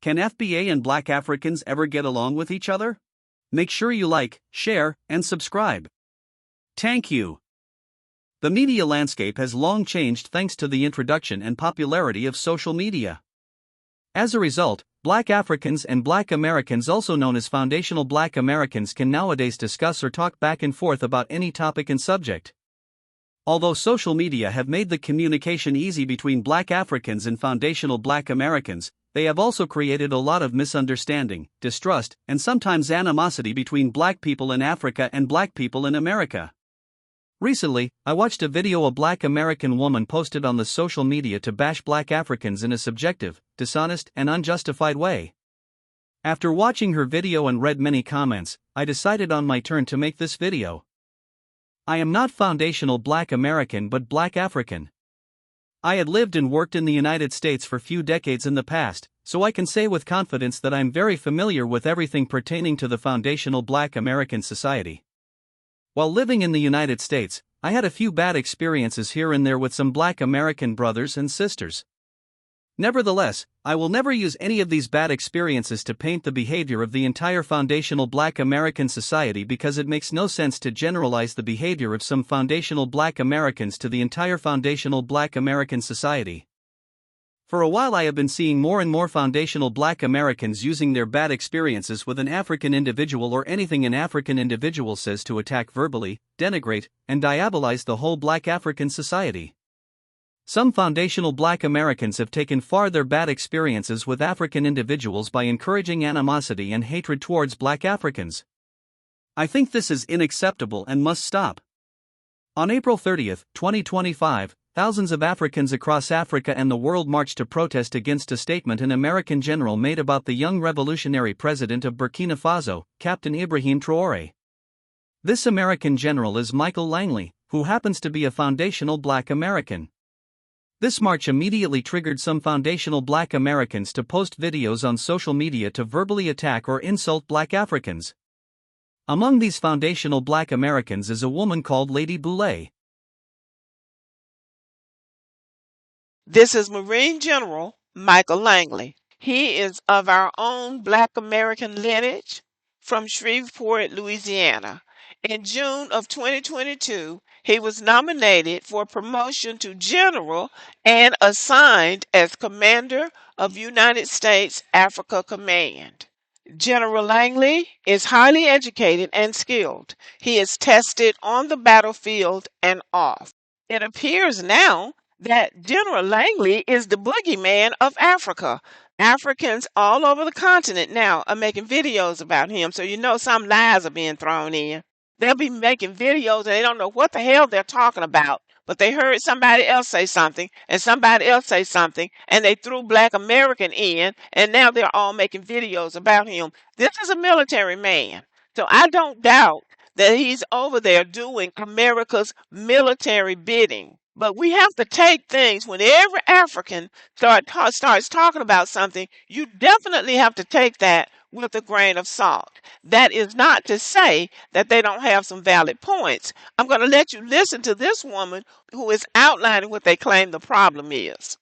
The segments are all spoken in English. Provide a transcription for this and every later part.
Can FBA and Black Africans ever get along with each other? Make sure you like, share, and subscribe. Thank you. The media landscape has long changed thanks to the introduction and popularity of social media. As a result, Black Africans and Black Americans, also known as foundational Black Americans, can nowadays discuss or talk back and forth about any topic and subject. Although social media have made the communication easy between Black Africans and foundational Black Americans, they have also created a lot of misunderstanding, distrust, and sometimes animosity between Black people in Africa and Black people in America. Recently, I watched a video a Black American woman posted on the social media to bash Black Africans in a subjective, dishonest, and unjustified way. After watching her video and read many comments, I decided on my turn to make this video. I am not foundational Black American but Black African. I had lived and worked in the United States for few decades in the past, so I can say with confidence that I'm very familiar with everything pertaining to the foundational Black American society. While living in the United States, I had a few bad experiences here and there with some Black American brothers and sisters. Nevertheless, I will never use any of these bad experiences to paint the behavior of the entire foundational Black American society, because it makes no sense to generalize the behavior of some foundational Black Americans to the entire foundational Black American society. For a while I have been seeing more and more foundational Black Americans using their bad experiences with an African individual or anything an African individual says to attack verbally, denigrate, and diabolize the whole Black African society. Some foundational Black Americans have taken far their bad experiences with African individuals by encouraging animosity and hatred towards Black Africans. I think this is unacceptable and must stop. On April 30, 2025, thousands of Africans across Africa and the world marched to protest against a statement an American general made about the young revolutionary president of Burkina Faso, Captain Ibrahim Traoré. This American general is Michael Langley, who happens to be a foundational Black American. This march immediately triggered some foundational Black Americans to post videos on social media to verbally attack or insult Black Africans. Among these foundational Black Americans is a woman called Lady Boulay. This is Marine General Michael Langley. He is of our own Black American lineage from Shreveport, Louisiana. In June of 2022, he was nominated for promotion to general and assigned as commander of United States Africa Command. General Langley is highly educated and skilled. He is tested on the battlefield and off. It appears now that General Langley is the boogeyman of Africa. Africans all over the continent now are making videos about him, so you know some lies are being thrown in. They'll be making videos and they don't know what the hell they're talking about, but they heard somebody else say something and somebody else say something, and they threw Black American in, and now they're all making videos about him. This is a military man, so I don't doubt that he's over there doing America's military bidding. But we have to take things, when every African starts talking about something, you definitely have to take that with a grain of salt. That is not to say that they don't have some valid points. I'm going to let you listen to this woman who is outlining what they claim the problem is.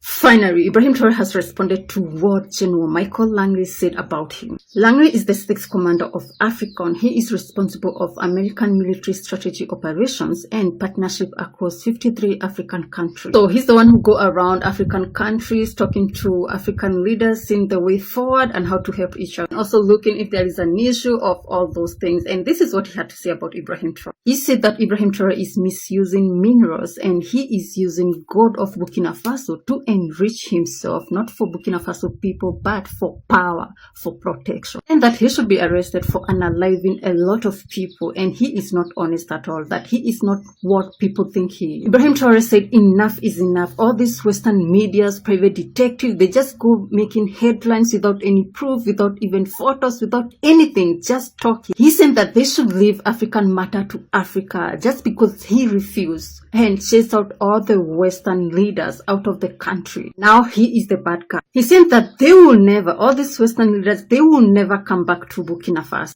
Finally, Ibrahim Traoré has responded to what General Michael Langley said about him. Langley is the 6th commander of AFRICOM. He is responsible of American military strategy operations and partnership across 53 African countries. So he's the one who go around African countries talking to African leaders, seeing the way forward and how to help each other. And also looking if there is an issue of all those things. And this is what he had to say about Ibrahim Traoré. He said that Ibrahim Traoré is misusing minerals and he is using gold of Burkina Faso to enrich himself, not for Burkina Faso people, but for power, for protection. And that he should be arrested for unaliving a lot of people, and he is not honest at all, that he is not what people think he is. Ibrahim Traoré said enough is enough. All these Western medias, private detectives, they just go making headlines without any proof, without even photos, without anything, just talking. He said that they should leave African matter to Africa just because he refused and chased out all the Western leaders out of the country. Now he is the bad guy. He said that they will never, all these Western leaders, they will never come back to Burkina Faso.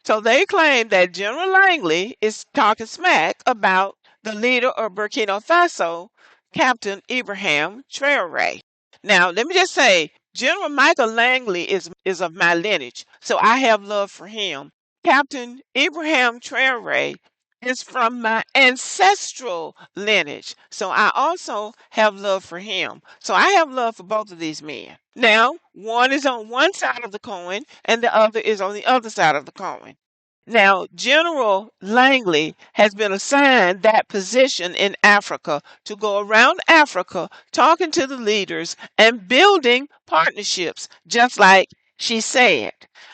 So they claim that General Langley is talking smack about the leader of Burkina Faso, Captain Ibrahim Traoré. Now, let me just say, General Michael Langley is of my lineage, so I have love for him. Captain Ibrahim Traore is from my ancestral lineage, so I also have love for him. So I have love for both of these men. Now, one is on one side of the coin and the other is on the other side of the coin. Now, General Langley has been assigned that position in Africa to go around Africa talking to the leaders and building partnerships, just like she said.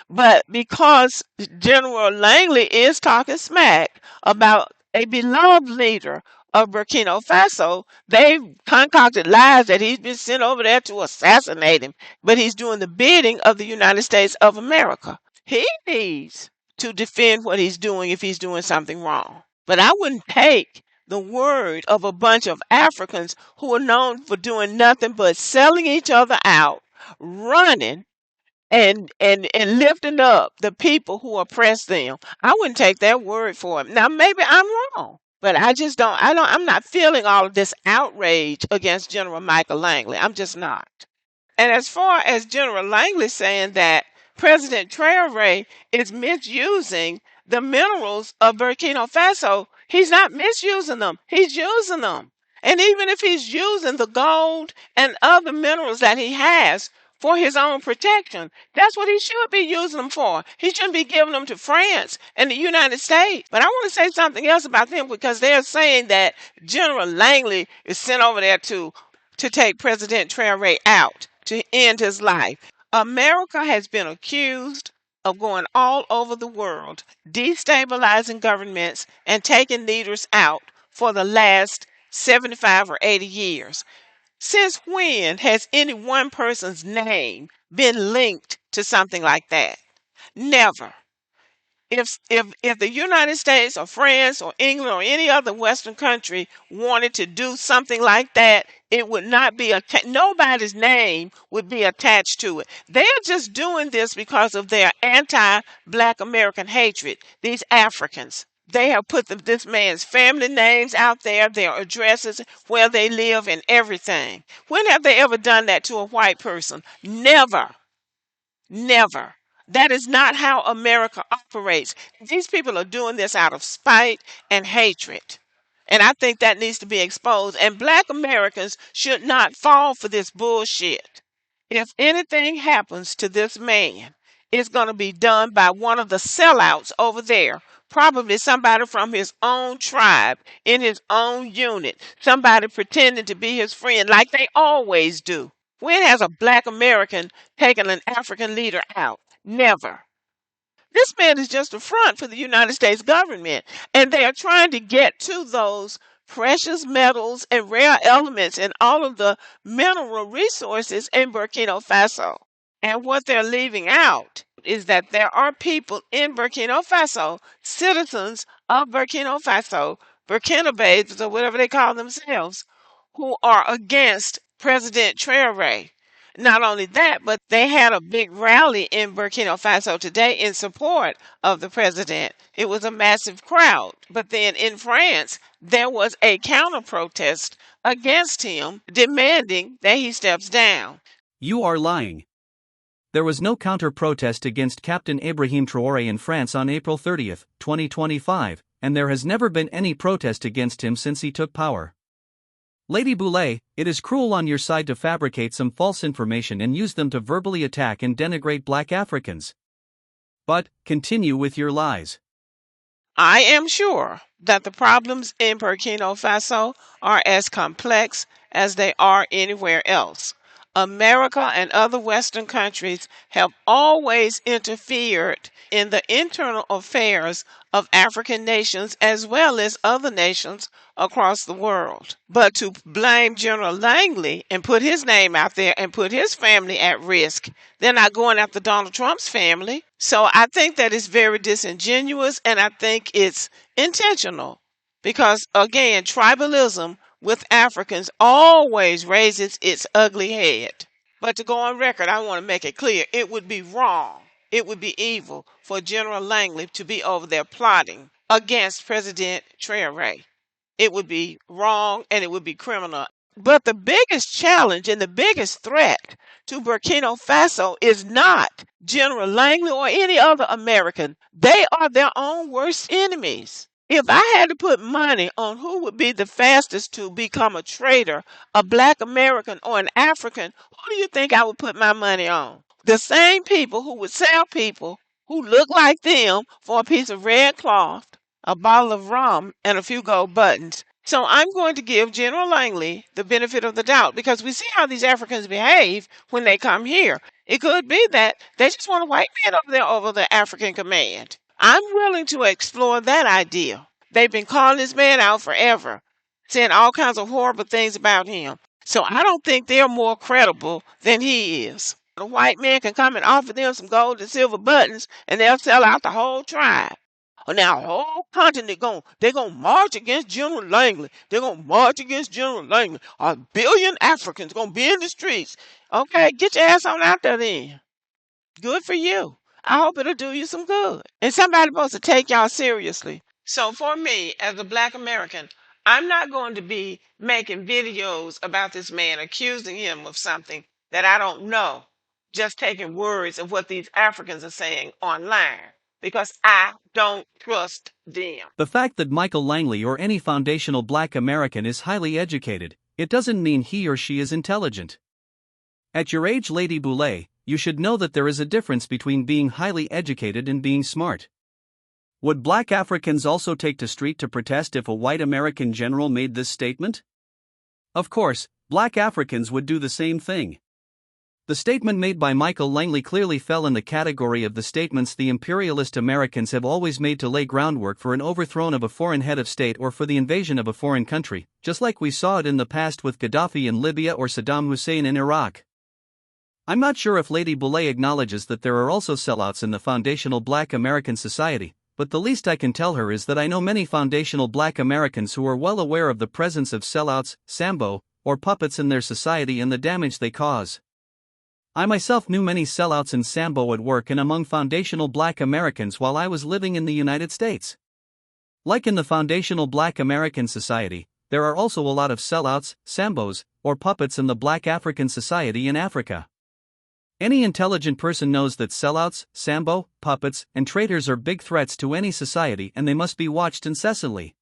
But because General Langley is talking smack about a beloved leader of Burkina Faso, they've concocted lies that he's been sent over there to assassinate him, but he's doing the bidding of the United States of America. He needs to defend what he's doing if he's doing something wrong. But I wouldn't take the word of a bunch of Africans who are known for doing nothing but selling each other out, running, and lifting up the people who oppress them. I wouldn't take that word for it. Now maybe I'm wrong, but I'm not feeling all of this outrage against General Michael Langley. I'm just not. And as far as General Langley saying that President Traore is misusing the minerals of Burkina Faso, he's not misusing them. He's using them. And even if he's using the gold and other minerals that he has for his own protection, that's what he should be using them for. He shouldn't be giving them to France and the United States. But I want to say something else about them, because they're saying that General Langley is sent over there to take President Traore out, to end his life. America has been accused of going all over the world, destabilizing governments and taking leaders out for the last 75 or 80 years. Since when has any one person's name been linked to something like that? Never. If the United States or France or England or any other Western country wanted to do something like that, it would not be nobody's name would be attached to it. They're just doing this because of their anti-Black American hatred. These Africans, they have put this man's family names out there, their addresses, where they live, and everything. When have they ever done that to a white person? Never. Never. That is not how America operates. These people are doing this out of spite and hatred. And I think that needs to be exposed. And Black Americans should not fall for this bullshit. If anything happens to this man, it's going to be done by one of the sellouts over there. Probably somebody from his own tribe, in his own unit. Somebody pretending to be his friend like they always do. When has a Black American taken an African leader out? Never. This man is just a front for the United States government, and they are trying to get to those precious metals and rare elements and all of the mineral resources in Burkina Faso. And what they're leaving out is that there are people in Burkina Faso, citizens of Burkina Faso, Burkinabés or whatever they call themselves, who are against President Traore. Not only that, but they had a big rally in Burkina Faso today in support of the president. It was a massive crowd. But then in France, there was a counter protest against him, demanding that he steps down. You are lying. There was no counter-protest against Captain Ibrahim Traore in France on April 30, 2025, and there has never been any protest against him since he took power. Lady Boulay, it is cruel on your side to fabricate some false information and use them to verbally attack and denigrate Black Africans. But, continue with your lies. I am sure that the problems in Burkina Faso are as complex as they are anywhere else. America and other Western countries have always interfered in the internal affairs of African nations as well as other nations across the world. But to blame General Langley and put his name out there and put his family at risk, they're not going after Donald Trump's family. So I think that is very disingenuous, and I think it's intentional because, again, tribalism with Africans always raises its ugly head. But to go on record, I want to make it clear, it would be wrong, it would be evil for General Langley to be over there plotting against President Traore. It would be wrong and it would be criminal. But the biggest challenge and the biggest threat to Burkina Faso is not General Langley or any other American. They are their own worst enemies. If I had to put money on who would be the fastest to become a traitor, a black American or an African, who do you think I would put my money on? The same people who would sell people who look like them for a piece of red cloth, a bottle of rum, and a few gold buttons. So I'm going to give General Langley the benefit of the doubt because we see how these Africans behave when they come here. It could be that they just want a white man over there over the African command. I'm willing to explore that idea. They've been calling this man out forever, saying all kinds of horrible things about him. So I don't think they're more credible than he is. A white man can come and offer them some gold and silver buttons, and they'll sell out the whole tribe. Now, the whole continent they're going to march against General Langley. They're going to march against General Langley. A billion Africans going to be in the streets. Okay, get your ass on out there then. Good for you. I hope it'll do you some good. And somebody's supposed to take y'all seriously. So for me, as a black American, I'm not going to be making videos about this man, accusing him of something that I don't know, just taking words of what these Africans are saying online, because I don't trust them. The fact that Michael Langley or any foundational black American is highly educated, it doesn't mean he or she is intelligent. At your age, Lady Boulay, you should know that there is a difference between being highly educated and being smart. Would black Africans also take to street to protest if a white American general made this statement? Of course, black Africans would do the same thing. The statement made by Michael Langley clearly fell in the category of the statements the imperialist Americans have always made to lay groundwork for an overthrow of a foreign head of state or for the invasion of a foreign country, just like we saw it in the past with Gaddafi in Libya or Saddam Hussein in Iraq. I'm not sure if Lady Boulay acknowledges that there are also sellouts in the foundational black American society, but the least I can tell her is that I know many foundational black Americans who are well aware of the presence of sellouts, Sambo, or puppets in their society and the damage they cause. I myself knew many sellouts in Sambo at work and among foundational black Americans while I was living in the United States. Like in the foundational black American society, there are also a lot of sellouts, Sambos, or puppets in the black African society in Africa. Any intelligent person knows that sellouts, Sambo, puppets, and traitors are big threats to any society and they must be watched incessantly.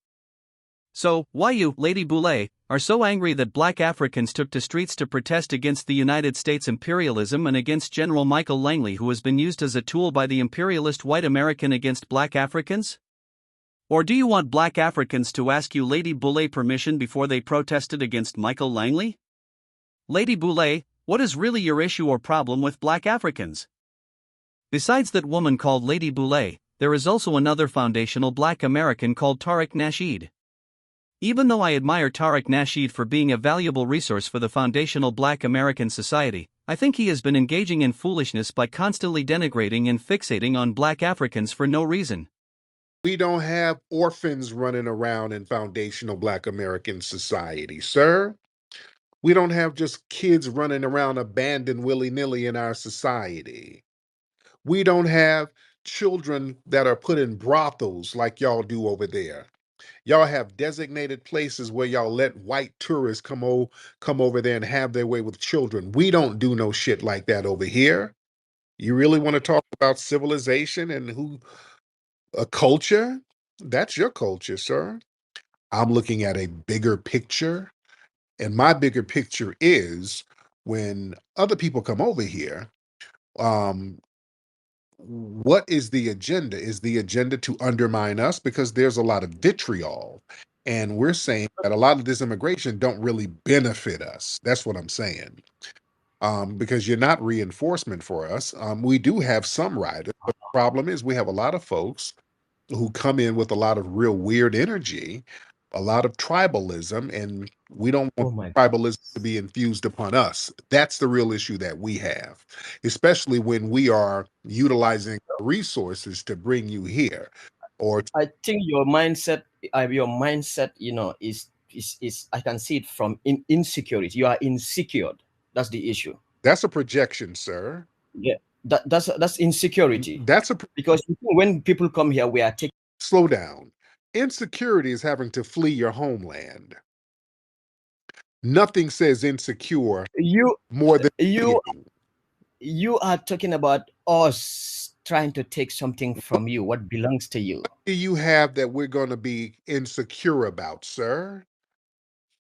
So, why you, Lady Boulay, are so angry that black Africans took to streets to protest against the United States imperialism and against General Michael Langley, who has been used as a tool by the imperialist white American against black Africans? Or do you want black Africans to ask you Lady Boulay permission before they protested against Michael Langley? Lady Boulay, what is really your issue or problem with black Africans? Besides that woman called Lady Boulay, there is also another foundational black American called Tariq Nasheed. Even though I admire Tariq Nasheed for being a valuable resource for the foundational black American society, I think he has been engaging in foolishness by constantly denigrating and fixating on black Africans for no reason. We don't have orphans running around in foundational black American society, sir. We don't have just kids running around abandoned willy-nilly in our society. We don't have children that are put in brothels like y'all do over there. Y'all have designated places where y'all let white tourists come over there and have their way with children. We don't do no shit like that over here. You really want to talk about civilization and a culture? That's your culture, sir. I'm looking at a bigger picture. And my bigger picture is when other people come over here, um, what is the agenda? Is the agenda to undermine us? Because there's a lot of vitriol. And we're saying that a lot of this immigration don't really benefit us. That's what I'm saying. Because you're not reinforcement for us. We do have some riders, but the problem is we have a lot of folks who come in with a lot of real weird energy, a lot of tribalism, and we don't Oh want my God. tribalism to be infused upon us. That's the real issue that we have, especially when we are utilizing resources to bring you here. Or I think your mindset, is I can see it from insecurity. You are insecure. That's the issue. that's a projection, sir. Yeah, that's insecurity. That's a Because when people come here, we are taking. slow down. Insecurity is having to flee your homeland. Nothing says insecure You more than you fleeing. you are talking about us trying to take something from you, what belongs to you. What do you have that we're going to be insecure about, sir?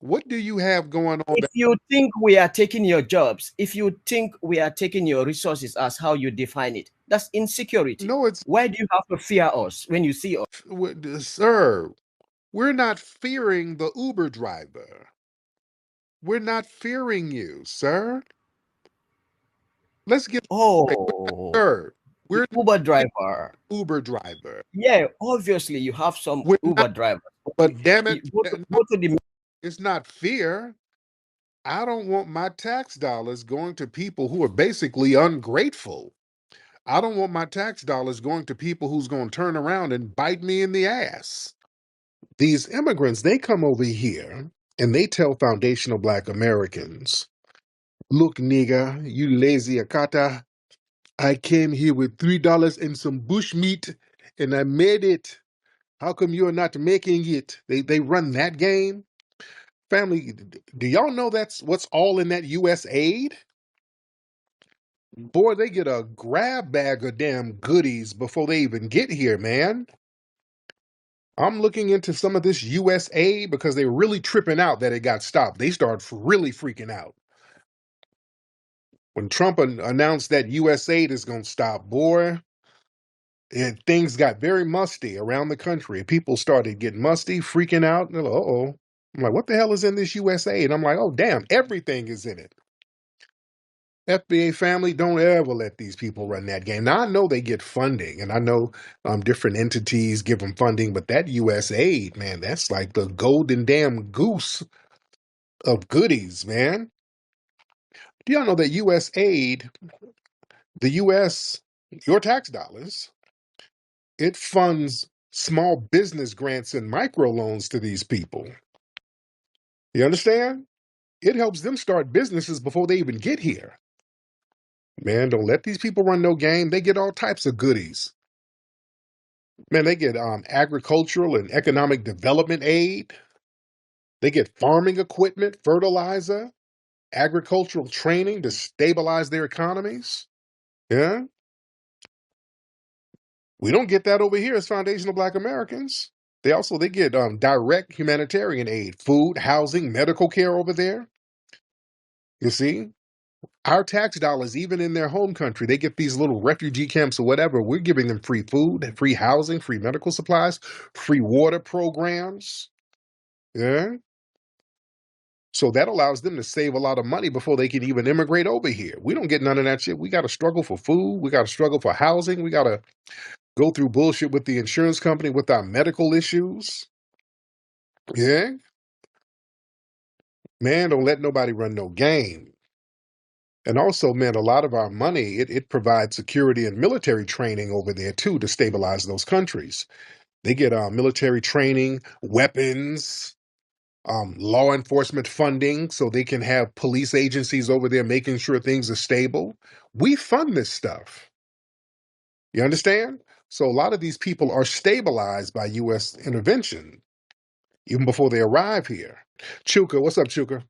What do you have going on If that you think we are taking your jobs, if you think we are taking your resources as how you define it, that's insecurity. no, it's Why do you have to fear us when you see us? sir, we're not fearing the Uber driver. We're not fearing you, sir. Let's get straight. Oh, Sir, the we're not Uber fearing driver. the Uber driver. Yeah, obviously you have some We're Uber not, drivers. but damn it, Go to the it's not fear. I don't want my tax dollars going to people who are basically ungrateful. I don't want my tax dollars going to people who's going to turn around and bite me in the ass. These immigrants, they come over here and they tell foundational Black Americans, look, nigga, you lazy akata, I came here with $3 and some bush meat and I made it. How come you're not making it? They run that game. Family, do y'all know that's what's all in that US aid? Boy, they get a grab bag of damn goodies before they even get here, man. I'm looking into some of this US aid because they're really tripping out that it got stopped. They start really freaking out. When Trump announced that US aid is going to stop, boy, things got very musty around the country. People started getting musty, freaking out. And they're like, uh-oh. I'm like, what the hell is in this US aid? And I'm like, oh, damn, everything is in it. FBA family, don't ever let these people run that game. Now, I know they get funding, and I know different entities give them funding, but that U.S. aid, man, that's like the golden damn goose of goodies, man. Do y'all know that U.S. aid, the U.S., your tax dollars, it funds small business grants and microloans to these people? You understand? It helps them start businesses before they even get here. Man, don't let these people run no game. They get all types of goodies. Man, they get agricultural and economic development aid. They get farming equipment, fertilizer, agricultural training to stabilize their economies. Yeah. We don't get that over here as foundational Black Americans. They get direct humanitarian aid, food, housing, medical care over there. You see, our tax dollars, even in their home country, they get these little refugee camps or whatever. We're giving them free food, free housing, free medical supplies, free water programs. Yeah. So that allows them to save a lot of money before they can even immigrate over here. We don't get none of that shit. We got to struggle for food. We got to struggle for housing. We got to go through bullshit with the insurance company with our medical issues. Yeah. Man, don't let nobody run no game. And also, man, a lot of our money, it provides security and military training over there too to stabilize those countries. They get military training, weapons, law enforcement funding so they can have police agencies over there making sure things are stable. We fund this stuff. You understand? So a lot of these people are stabilized by U.S. intervention even before they arrive here. Chuka, what's up, Chuka?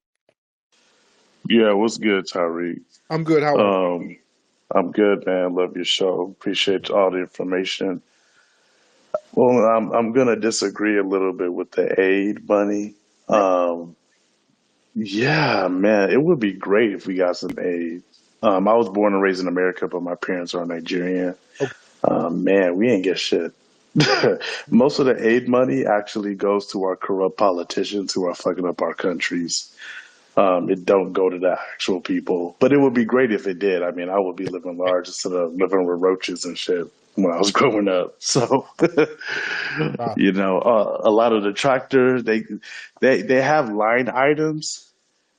Yeah, what's good, Tariq? I'm good. How are you? Um, I'm good, man. Love your show. Appreciate all the information. Well, I'm gonna disagree a little bit with the aid money. Um, yeah, man, it would be great if we got some aid. I was born and raised in America, but my parents are Nigerian. Okay. Man, we ain't get shit. Most of the aid money actually goes to our corrupt politicians who are fucking up our countries. It don't go to the actual people, but it would be great if it did. I mean, I would be living large instead of living with roaches and shit when I was growing up. So, Wow. a lot of the tractors they have line items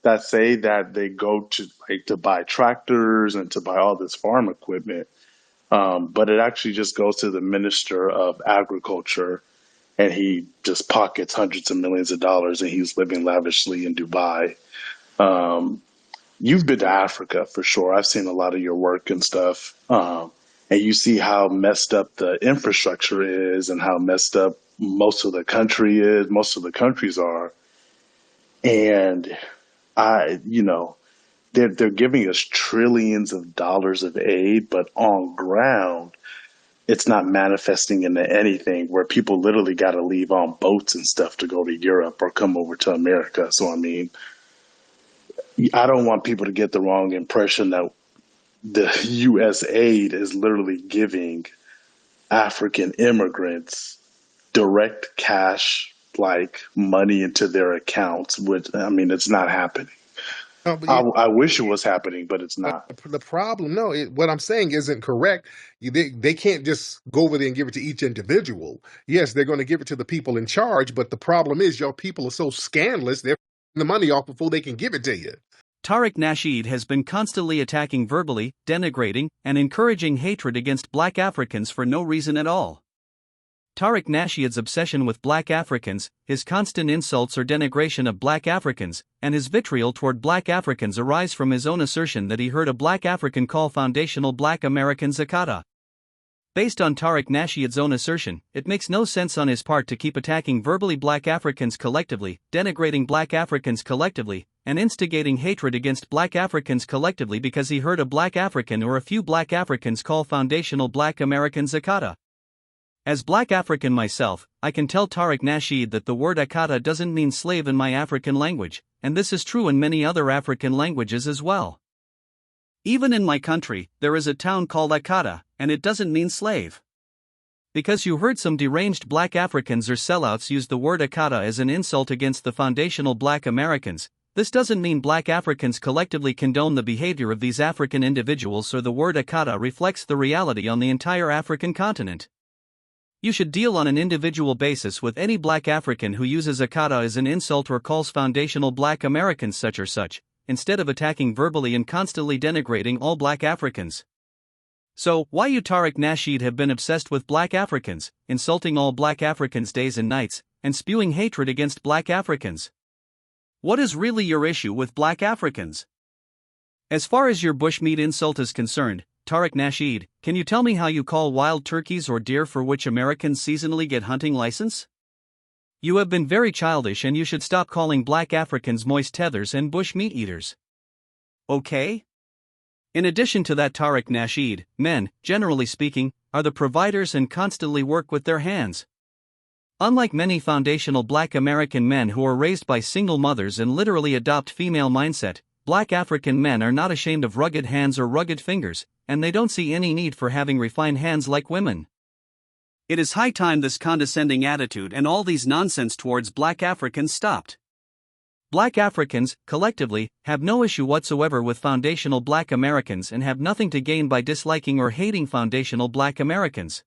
that say that they go to like to buy tractors and to buy all this farm equipment, but it actually just goes to the minister of agriculture, and he just pockets hundreds of millions of dollars, and he's living lavishly in Dubai. Um, you've been to Africa for sure. I've seen a lot of your work and stuff. And you see how messed up the infrastructure is and how messed up most of the country is, most of the countries are. And I, they're giving us trillions of dollars of aid, but on ground, it's not manifesting into anything where people literally got to leave on boats and stuff to go to Europe or come over to America. So, I mean, I don't want people to get the wrong impression that the U.S. aid is literally giving African immigrants direct cash, like money into their accounts, which, I mean, it's not happening. No, but I wish it was happening, but it's not. the problem, no, what I'm saying isn't correct. They can't just go over there and give it to each individual. Yes, they're going to give it to the people in charge, but the problem is your people are so scandalous, they're the money off before they can give it to you. Tariq Nasheed has been constantly attacking verbally, denigrating, and encouraging hatred against black Africans for no reason at all. Tariq Nasheed's obsession with black Africans, his constant insults or denigration of black Africans, and his vitriol toward black Africans arise from his own assertion that he heard a black African call foundational black Americans Akata. Based on Tariq Nasheed's own assertion, it makes no sense on his part to keep attacking verbally black Africans collectively, denigrating black Africans collectively, and instigating hatred against black Africans collectively because he heard a black African or a few black Africans call foundational black Americans Akata. As black African myself, I can tell Tariq Nasheed that the word Akata doesn't mean slave in my African language, and this is true in many other African languages as well. Even in my country, there is a town called Akata, and it doesn't mean slave. Because you heard some deranged black Africans or sellouts use the word Akata as an insult against the foundational black Americans, this doesn't mean black Africans collectively condone the behavior of these African individuals, or the word Akata reflects the reality on the entire African continent. You should deal on an individual basis with any black African who uses Akata as an insult or calls foundational black Americans such or such, instead of attacking verbally and constantly denigrating all black Africans. So, why you Tariq Nasheed have been obsessed with black Africans, insulting all black Africans days and nights, and spewing hatred against black Africans? What is really your issue with black Africans? As far as your bushmeat insult is concerned, Tariq Nasheed, can you tell me how you call wild turkeys or deer for which Americans seasonally get hunting license? You have been very childish, and you should stop calling black Africans moist tethers and bush meat eaters. Okay? In addition to that, Tariq Nasheed, men, generally speaking, are the providers and constantly work with their hands. Unlike many foundational black American men who are raised by single mothers and literally adopt female mindset, black African men are not ashamed of rugged hands or rugged fingers, and they don't see any need for having refined hands like women. It is high time this condescending attitude and all these nonsense towards black Africans stopped. Black Africans, collectively, have no issue whatsoever with foundational black Americans and have nothing to gain by disliking or hating foundational black Americans.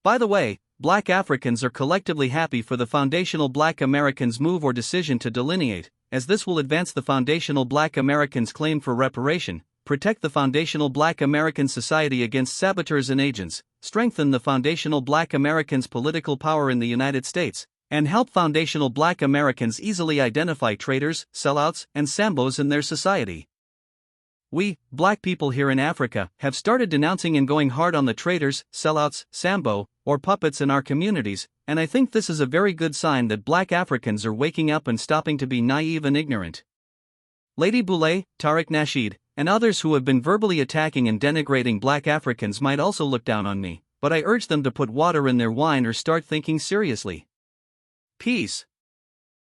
By the way, black Africans are collectively happy for the foundational black Americans' move or decision to delineate, as this will advance the foundational black Americans' claim for reparation, protect the foundational black American society against saboteurs and agents, strengthen the foundational black Americans' political power in the United States, and help foundational black Americans easily identify traitors, sellouts, and sambos in their society. We, black people here in Africa, have started denouncing and going hard on the traitors, sellouts, sambo, or puppets in our communities, and I think this is a very good sign that black Africans are waking up and stopping to be naive and ignorant. Lady Boulay, Tariq Nasheed, and others who have been verbally attacking and denigrating black Africans might also look down on me, but I urge them to put water in their wine or start thinking seriously. Peace.